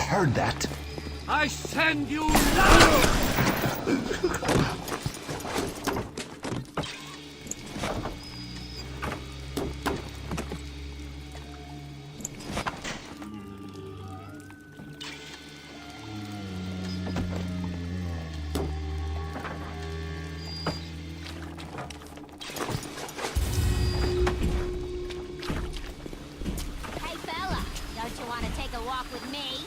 Heard that. I send you now! Hey fella, don't you want to take a walk with me?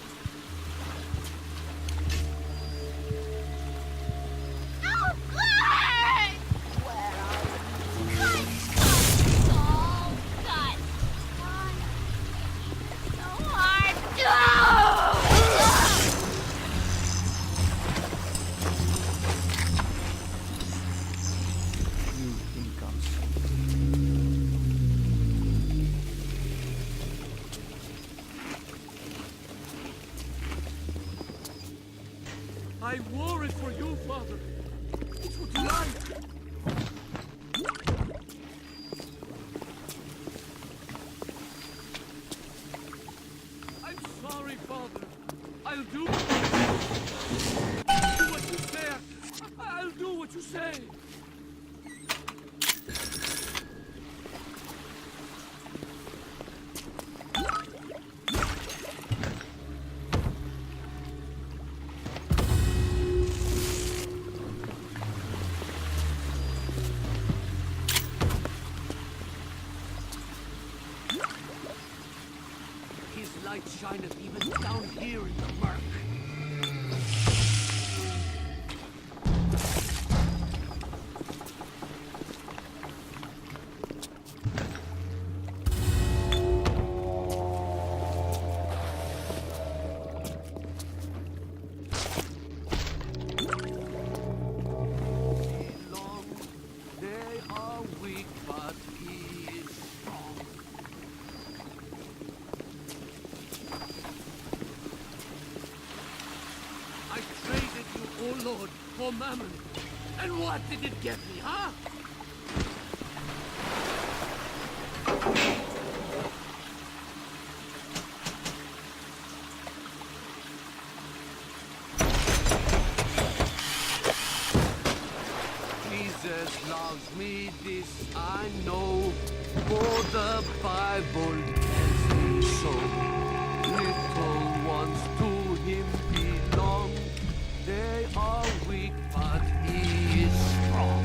I wore it for you, Father. It's what you like. I'm sorry, Father. I'll do what you say. I'll do what you say. Light shineth even down here in the murk. They are weak, but he is strong. I traded you, oh Lord, for mammon. And what did it get me, huh? Jesus loves me, this I know, for the Bible tells me so. Little ones to him belong. They are weak, but he is strong.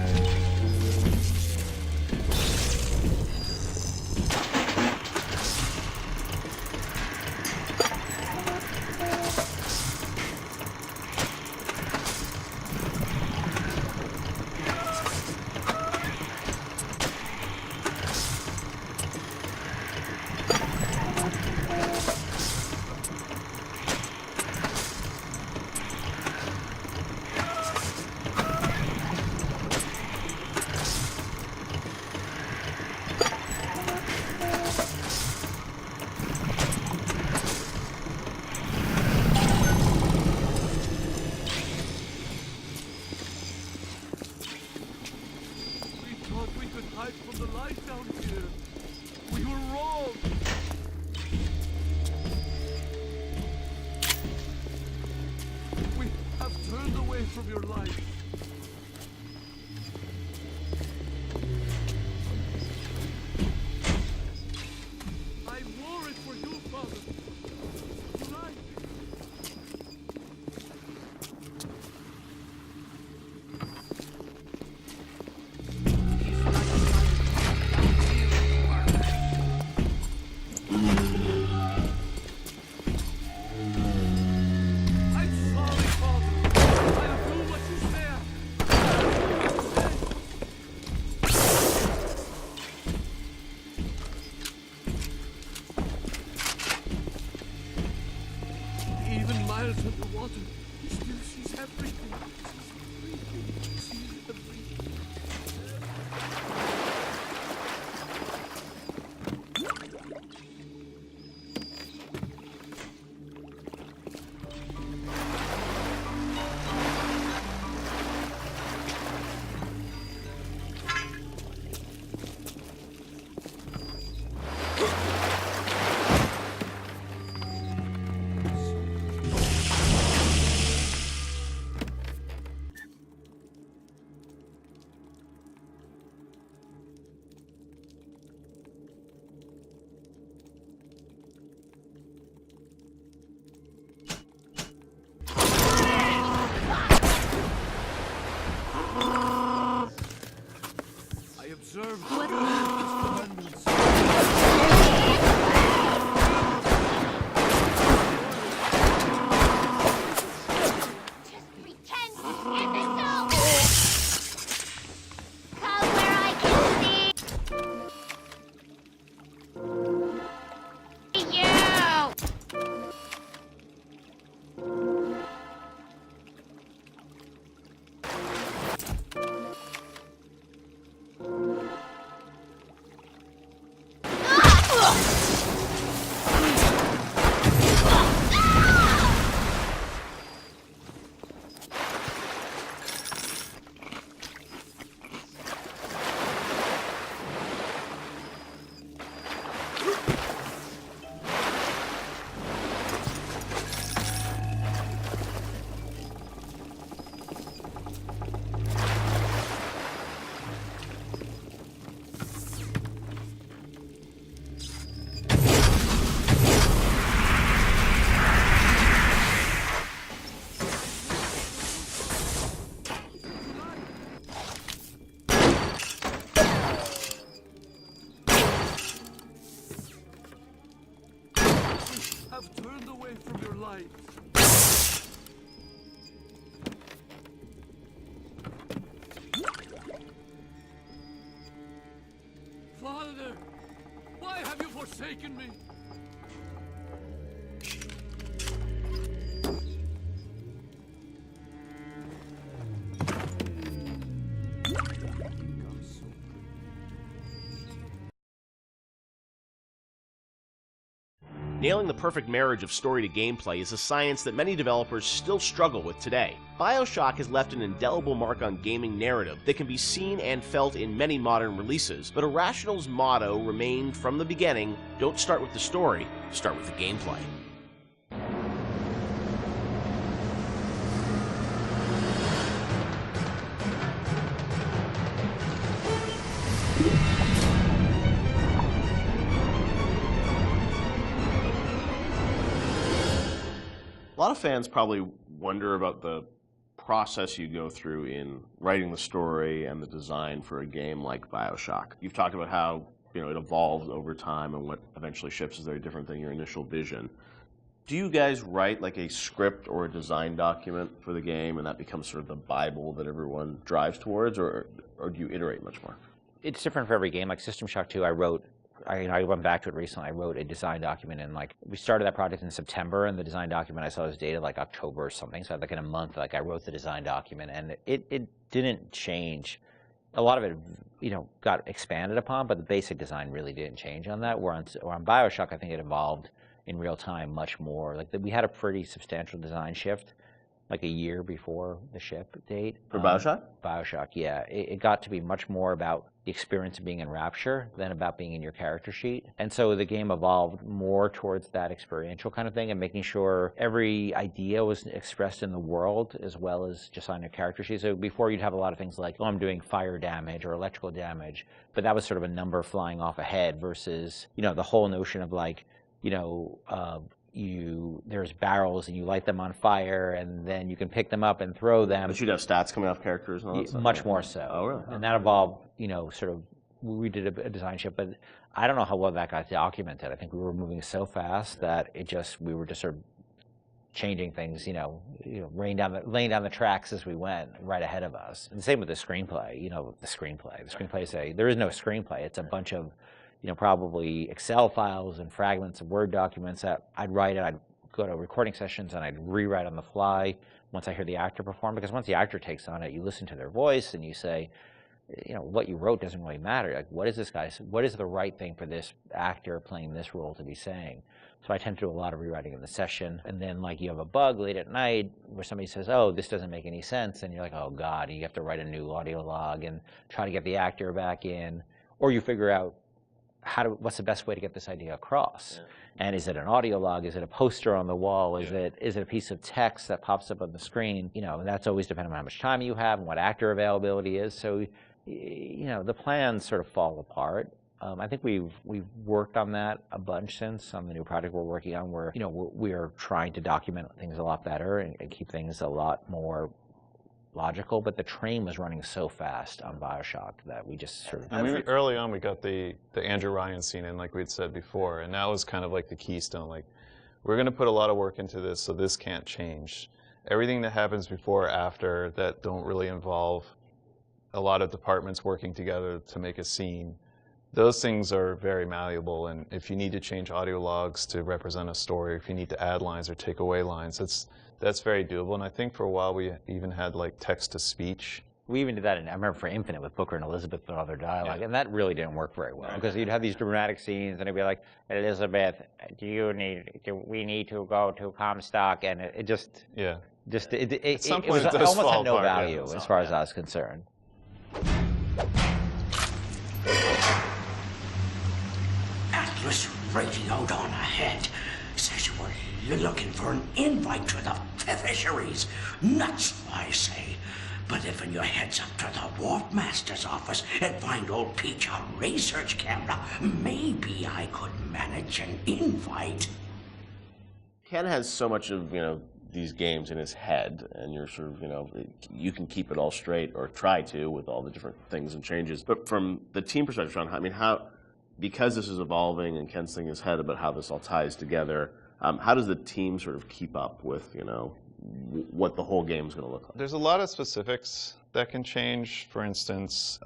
Hide from the light down here. We were wrong. We have turned away from your light. I wore it for you, Father. You like. miles underwater, he still sees everything. He sees everything. I observed what? His commandments. Just pretend this isn't so. Come where I can see you. Have turned away from your light. Father, why have you forsaken me? Nailing the perfect marriage of story to gameplay is a science that many developers still struggle with today. BioShock has left an indelible mark on gaming narrative that can be seen and felt in many modern releases, but Irrational's motto remained from the beginning: don't start with the story, start with the gameplay. A lot of fans probably wonder about the process you go through in writing the story and the design for a game like BioShock. You've talked about how it evolves over time and what eventually ships is very different than your initial vision. Do you guys write like a script or a design document for the game and that becomes sort of the Bible that everyone drives towards, or do you iterate much more? It's different for every game. Like System Shock 2, I went back to it recently. I wrote a design document, and we started that project in September, and the design document I saw was dated like October or something. So in a month, I wrote the design document, and it didn't change. A lot of it, got expanded upon, but the basic design really didn't change on that. Where on BioShock, I think it evolved in real time much more. We had a pretty substantial design shift, like a year before the ship date. For BioShock? BioShock, yeah. It got to be much more about the experience of being in Rapture than about being in your character sheet. And so the game evolved more towards that experiential kind of thing and making sure every idea was expressed in the world as well as just on your character sheet. So before you'd have a lot of things like, oh, I'm doing fire damage or electrical damage, but that was sort of a number flying off a head versus, the whole notion of there's barrels and you light them on fire and then you can pick them up and throw them. But you'd have stats coming off characters and all that stuff? Much more so. Oh, really? And that involved, we did a design shift, but I don't know how well that got documented. I think we were moving so fast that we were just sort of changing things, laying down the tracks as we went right ahead of us. And the same with the screenplay, the screenplay there is no screenplay. It's a bunch of, probably Excel files and fragments of Word documents that I'd write and I'd go to recording sessions and I'd rewrite on the fly once I hear the actor perform, because once the actor takes on it, you listen to their voice and you say, you know, what you wrote doesn't really matter. Like, what is the right thing for this actor playing this role to be saying? So I tend to do a lot of rewriting in the session. And then, like, you have a bug late at night where somebody says, oh, this doesn't make any sense. And you're like, oh, God, and you have to write a new audio log and try to get the actor back in. Or you figure out what's the best way to get this idea across. Yeah. And is it an audio log? Is it a poster on the wall? Is it a piece of text that pops up on the screen? You know, that's always dependent on how much time you have and what actor availability is. So, you know, the plans sort of fall apart. I think we've worked on that a bunch since on the new project we're working on, where, you know, we're trying to document things a lot better and keep things a lot more logical. But the train was running so fast on BioShock that we just sort of... I mean, early on we got the Andrew Ryan scene in, like we'd said before, and that was kind of like the keystone. Like, we're going to put a lot of work into this, so this can't change. Everything that happens before or after that don't really involve a lot of departments working together to make a scene, those things are very malleable. And if you need to change audio logs to represent a story, if you need to add lines or take away lines, that's very doable. And I think for a while we even had like text to speech. We even did that, I remember for Infinite with Booker and Elizabeth and other dialogue, and that really didn't work very well, because you'd have these dramatic scenes and it'd be like, Elizabeth, do we need to go to Comstock? And it just, it was almost had no value as far as I was concerned. Atlas radioed on ahead. Says you were looking for an invite to the fisheries. Nuts, I say. But if you heads up to the Wharf Master's office and find old Peach a research camera, maybe I could manage an invite. Ken has so much of, you know, these games in his head, and you're sort of, you know, you can keep it all straight, or try to, with all the different things and changes. But from the team perspective, Sean, I mean, because this is evolving and Ken's thinking in his head about how this all ties together, how does the team sort of keep up with, you know, what the whole game is going to look like? There's a lot of specifics that can change. For instance,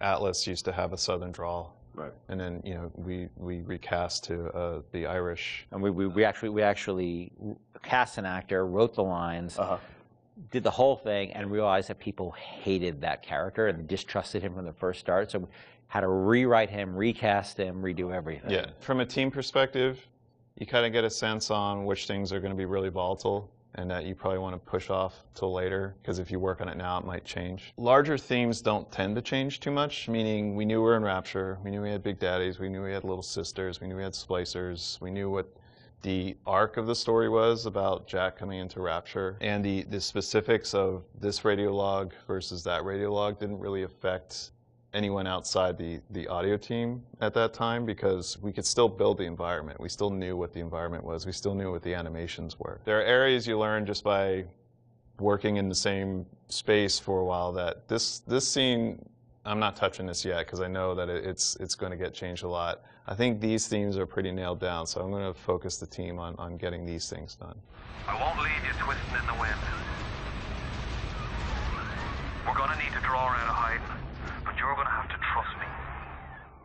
Atlas used to have a Southern drawl. Right. And then, you know, we recast to the Irish. And we actually cast an actor, wrote the lines, did the whole thing, and realized that people hated that character and distrusted him from the first start. So we had to rewrite him, recast him, redo everything. Yeah. From a team perspective, you kind of get a sense on which things are going to be really volatile and that you probably want to push off till later, because if you work on it now, it might change. Larger themes don't tend to change too much, meaning we knew we were in Rapture, we knew we had Big Daddies, we knew we had Little Sisters, we knew we had Splicers, we knew what the arc of the story was about Jack coming into Rapture, and the specifics of this radiolog versus that radiolog didn't really affect anyone outside the audio team at that time, because we could still build the environment. We still knew what the environment was. We still knew what the animations were. There are areas you learn just by working in the same space for a while that this scene, I'm not touching this yet because I know that it's going to get changed a lot. I think these themes are pretty nailed down, so I'm going to focus the team on getting these things done. I won't leave you twisting in the wind. We're going to need to draw her out of hiding. But you're going to have to trust me.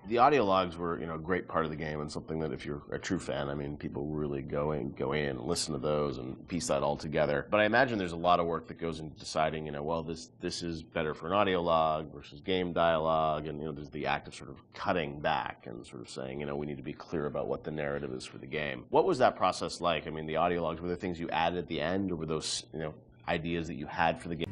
The audio logs were, you know, a great part of the game, and something that if you're a true fan, I mean, people really go in and listen to those and piece that all together. But I imagine there's a lot of work that goes into deciding, you know, well, this is better for an audio log versus game dialogue, and, you know, there's the act of sort of cutting back and sort of saying, you know, we need to be clear about what the narrative is for the game. What was that process like? I mean, the audio logs, were there things you added at the end, or were those, you know, ideas that you had for the game?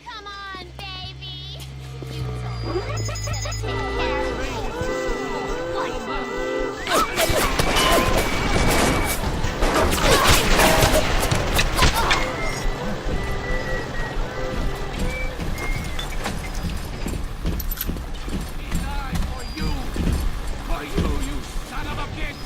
Come on, baby. You told me to take care of me. He died for you, you son of a bitch!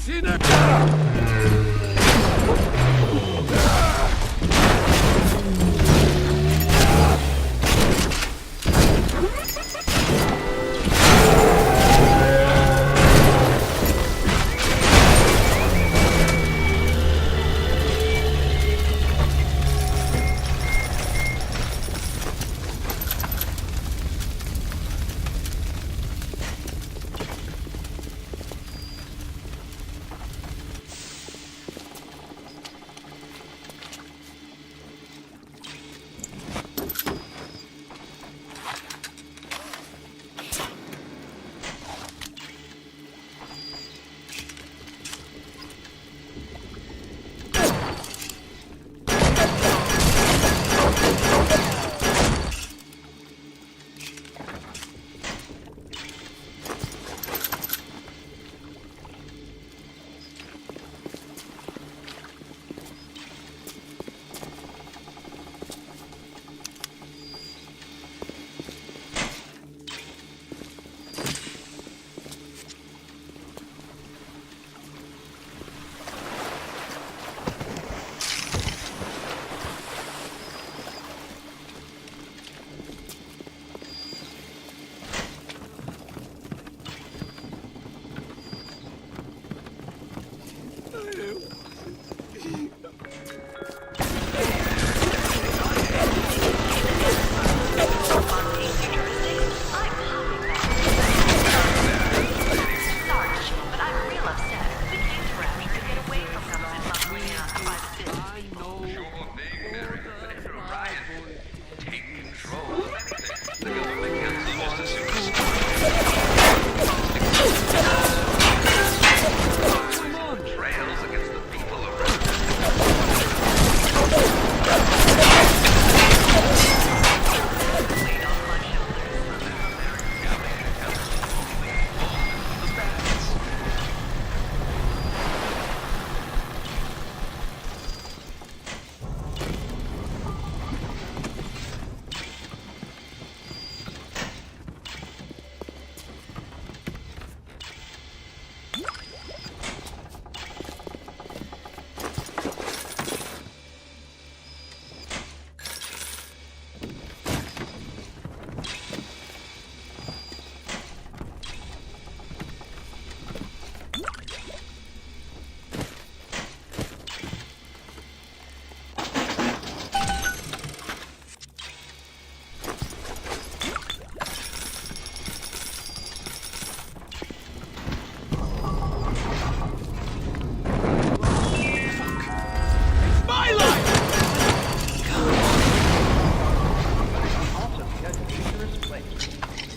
sinner!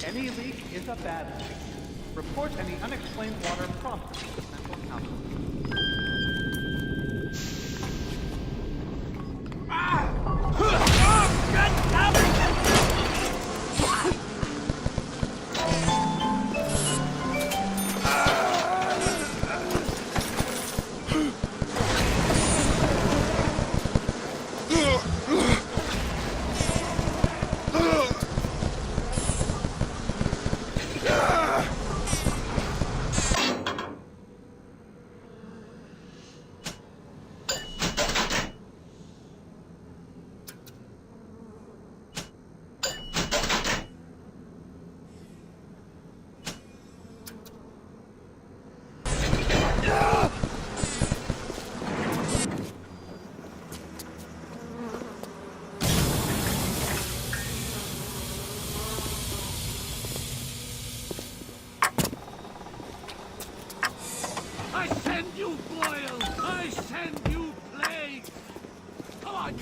Any leak is a bad leak. Report any unexplained water promptly to Central Council. I send you boil! I send you plague! Come on!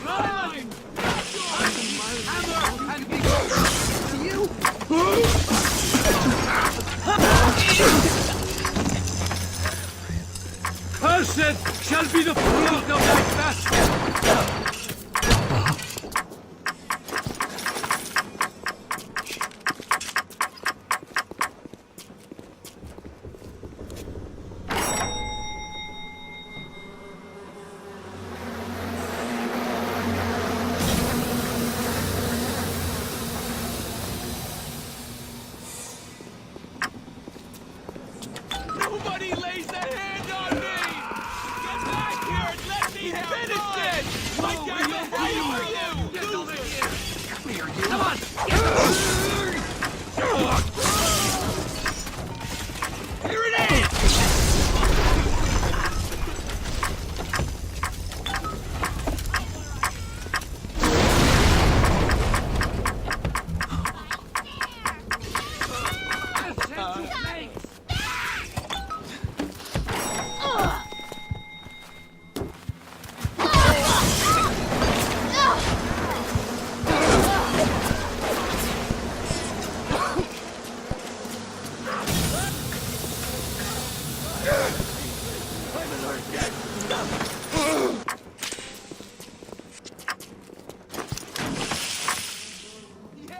Run! My hammer and be you! Cursed shall be the fruit of thy basket! Nobody lays a hand!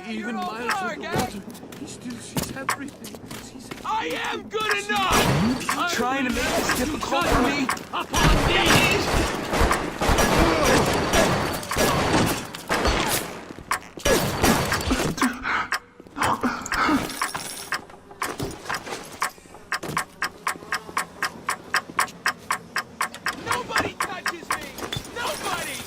Even miles underwater, he still sees everything. I am good enough! I'm trying to make this difficult for me upon these! Nobody touches me! Nobody!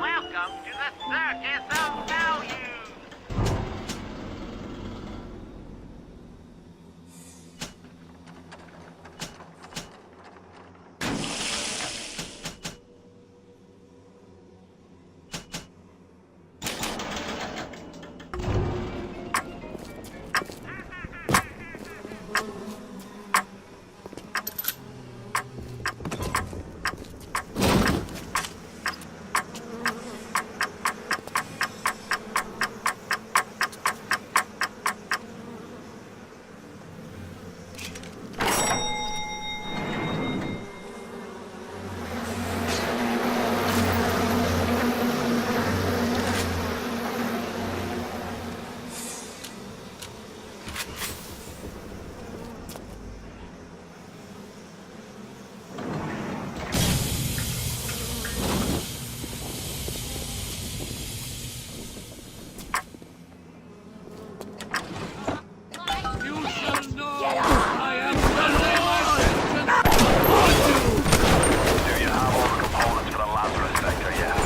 Welcome to the Circus of Value. You shall know I am the Lord! Do you have all the components for the Lazarus sector yet?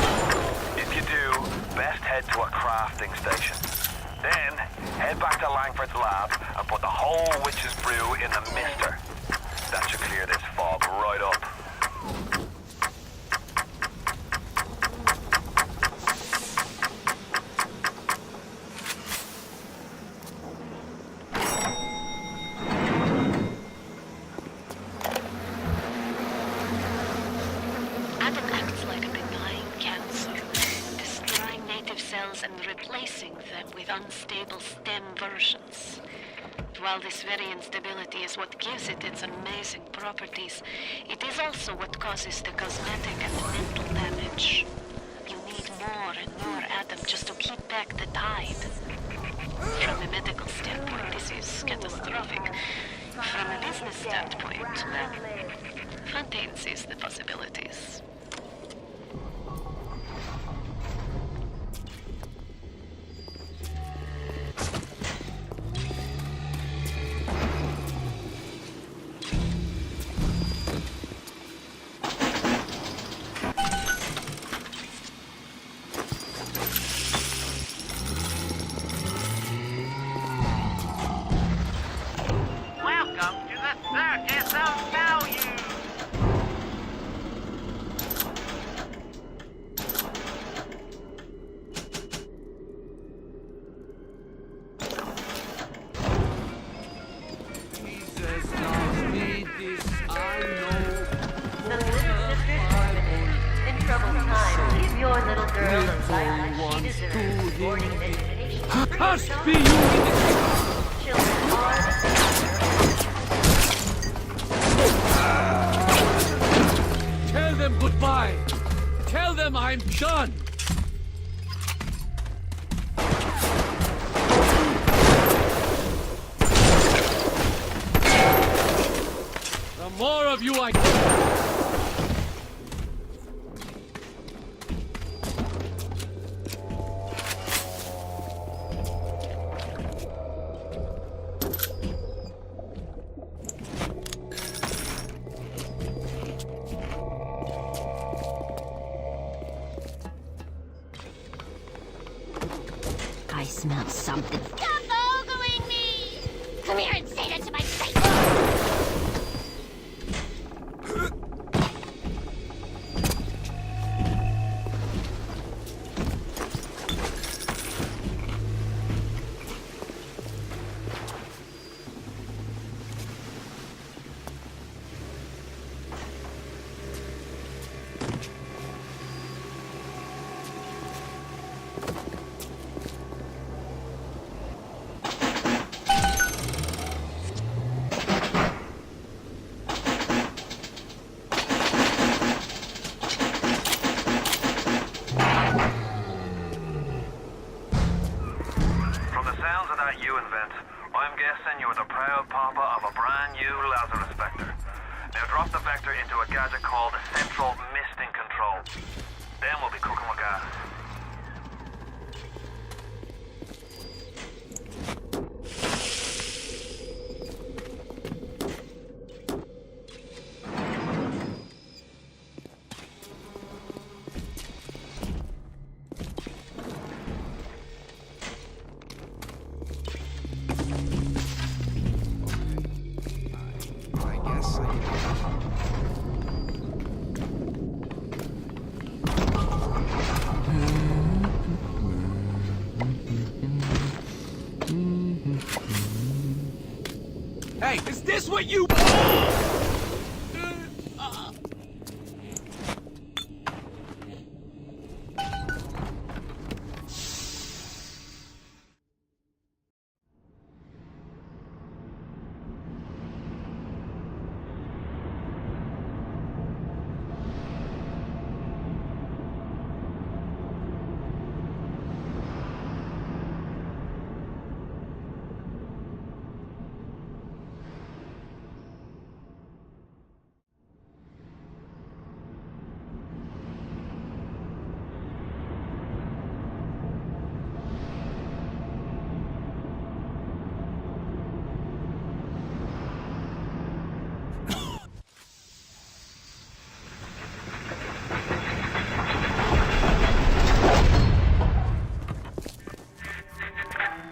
If you do, best head to a crafting station. Then, head back to Langford's lab and put the whole witch's brew in the mister. That should clear this fog right up. Adam acts like a benign cancer, destroying native cells and replacing them with unstable stem versions. While this very instability is what gives it its amazing properties, it is also what causes the cosmetic and mental damage. You need more and more Adam just to keep back the tide. From a medical standpoint, this is catastrophic. From a business standpoint, well, Fontaine sees the possibilities. Welcome to the Circus of Value. Jesus loves me, this I know. The Blizzard Sisters have been in troubled times. Give your little girl the life Little she ones deserves. to Warning him. and education. Cursed be you! Children are the future. Tell them goodbye! Tell them I'm done! The more of you I... I smell something. Stop ogling me! Come here and say that to my face! I'm guessing you're the proud papa of a brand new Lazarus Vector. Now drop the Vector into a gadget called the Central Misting Control. Then we'll be cooking with gas. Hey, is this what you...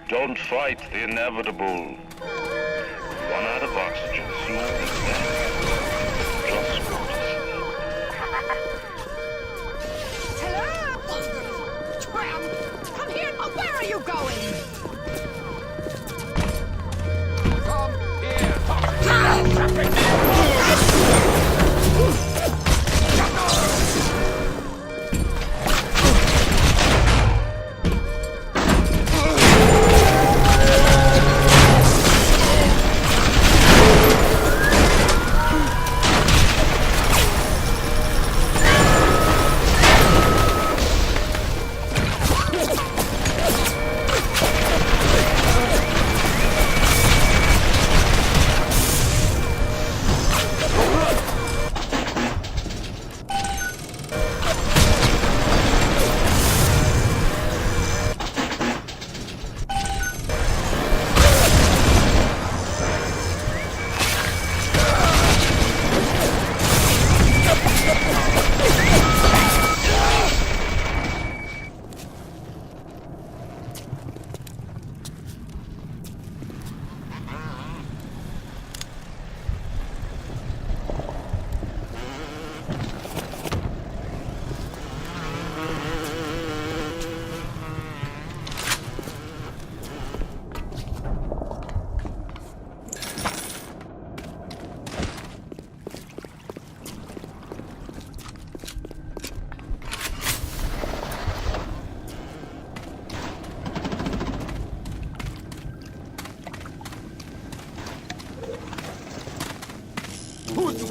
Don't fight the inevitable. Run out of oxygen soon and then just go to sleep. Hello? Tramp! Come here! Oh, where are you going?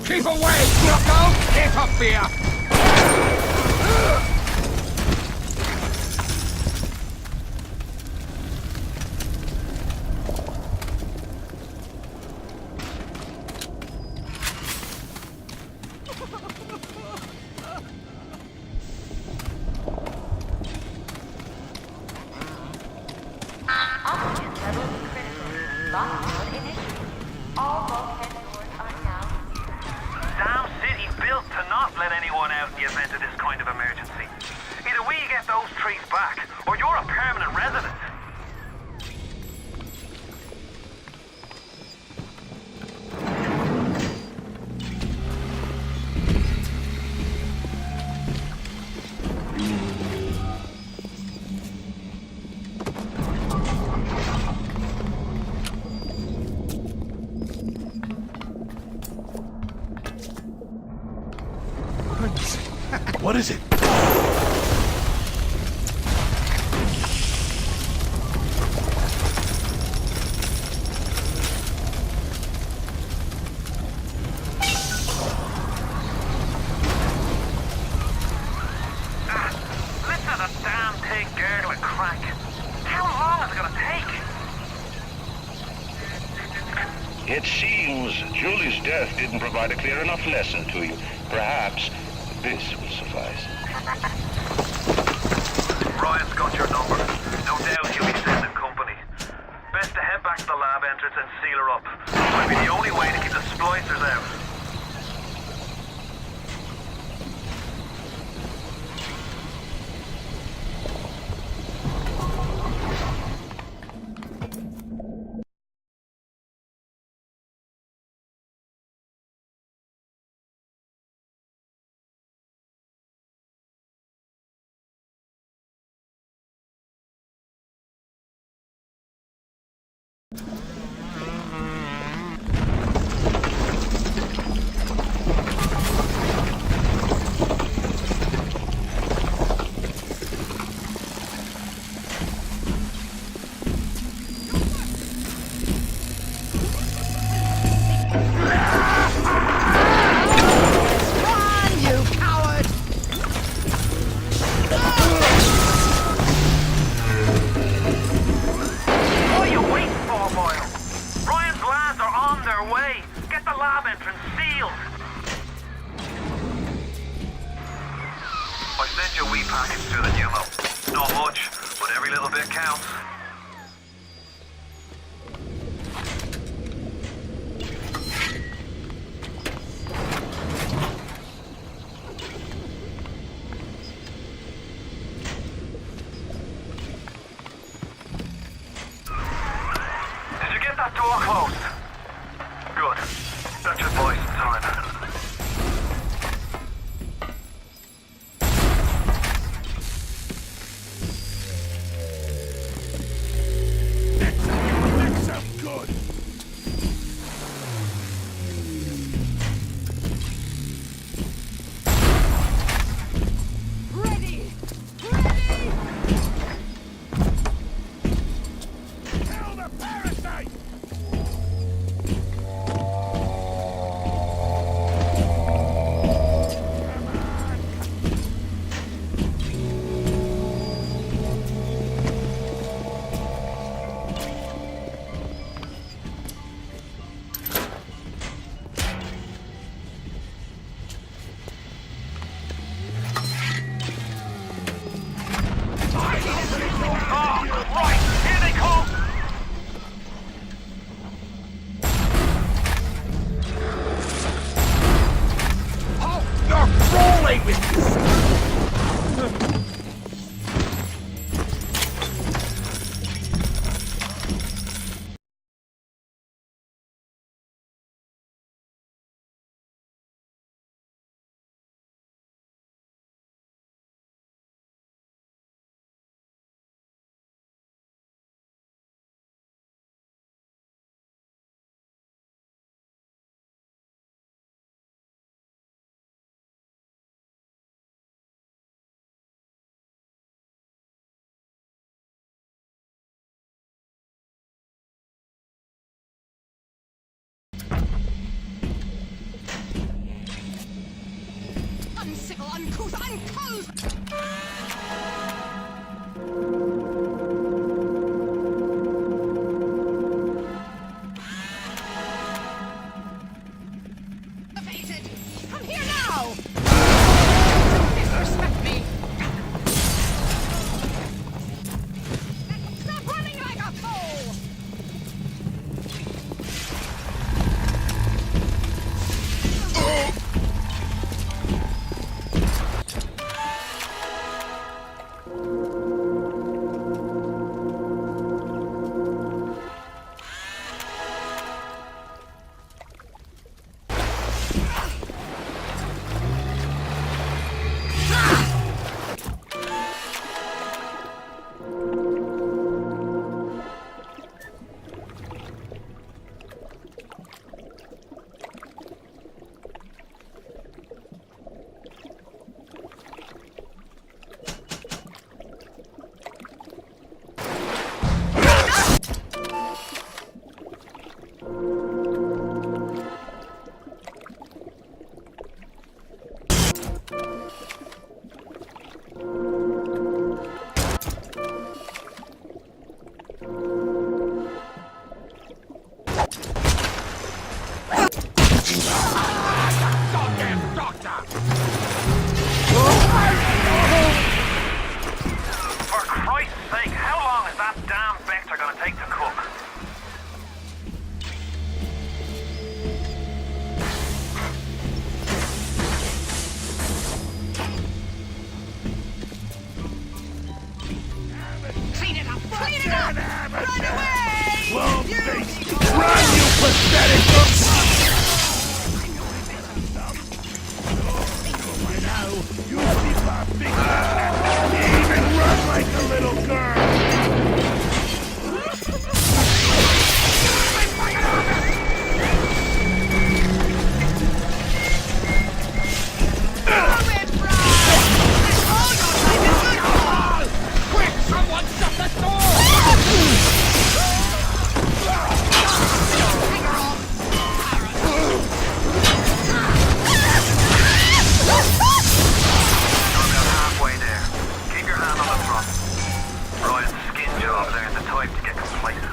Keep away, Knuckle! Get up here! Oxygen levels critical. Lockdown initiated. All bulkhead doors are now sealed. Damn city's built to not let anyone out in the event of this kind of emergency. Either we get those trees back, or you're a permanent resident. What is it? Listen to the damn thing gurgling crank. How long is it gonna take? It seems Julie's death didn't provide a clear enough lesson to you. Perhaps this will suffice. Ryan's got your number. No doubt he'll be sending company. Best to head back to the lab entrance and seal her up. Might be the only way to keep the splicers out. Uncivil, uncouth, uncouth! Come here now! Disrespect me! Stop running like a fool! Goddamn doctor! For Christ's sake, how long is that damn vector gonna take to cook? Clean it up! Clean it up! Run away! Won't face. Run, you pathetic! By now, you keep laughing. You even run like a little girl. Quick, someone shut the door! You're about halfway there. Keep your hand on the front. Ryan's skin job there is the type to get complacent.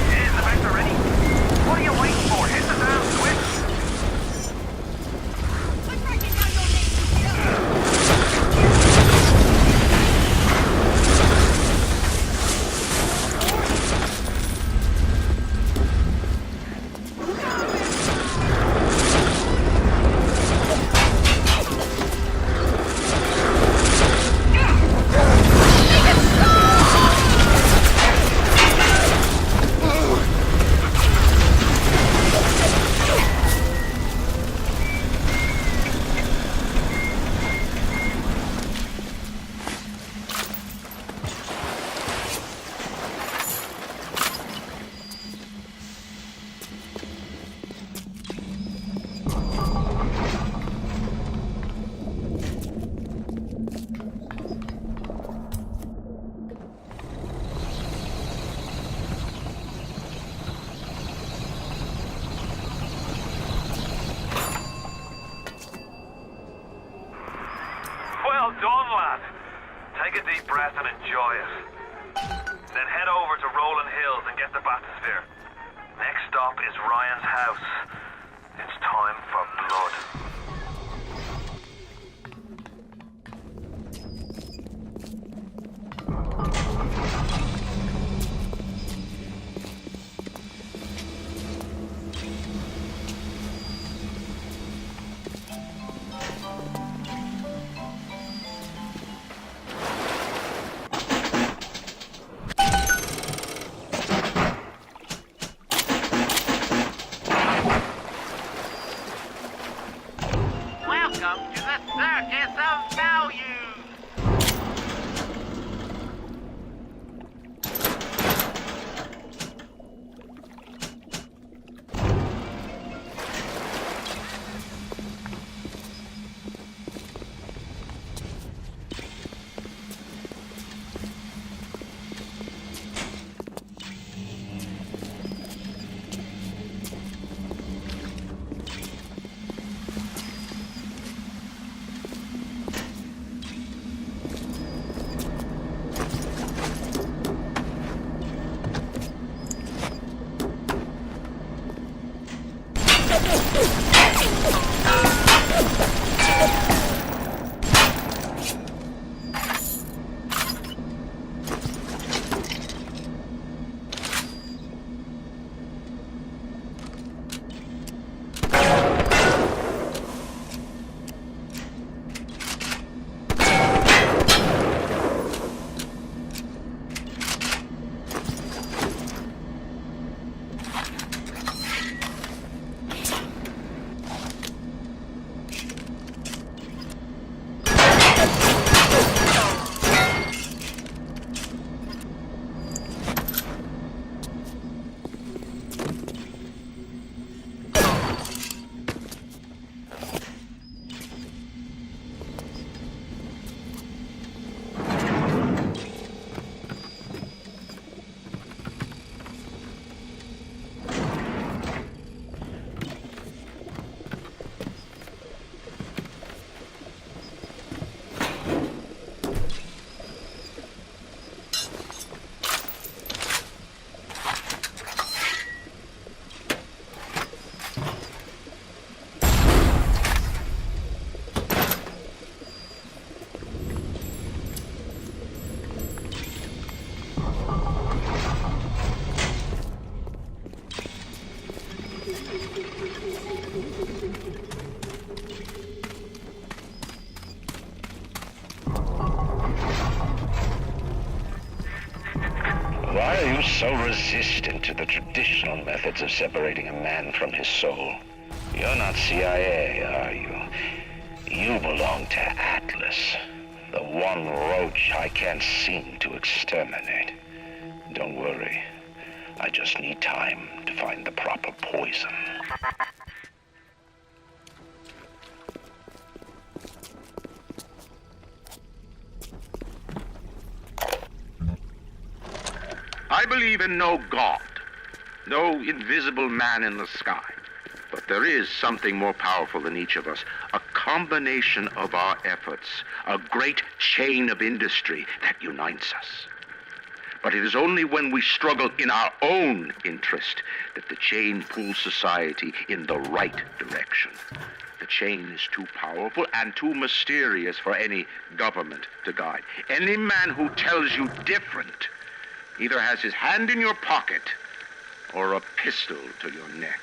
Is the vector ready? What are you waiting for? Hit the damn switch! Well done, lad. Take a deep breath and enjoy it. Then head over to Rolling Hills and get the bathysphere. Next stop is Ryan's house. It's time for blood. Why are you so resistant to the traditional methods of separating a man from his soul? You're not CIA, are you? You belong to Atlas, the one roach I can't seem to exterminate. Don't worry. I just need time to find the proper poison. I believe in no God, no invisible man in the sky. But there is something more powerful than each of us, a combination of our efforts, a great chain of industry that unites us. But it is only when we struggle in our own interest that the chain pulls society in the right direction. The chain is too powerful and too mysterious for any government to guide. Any man who tells you different either has his hand in your pocket or a pistol to your neck.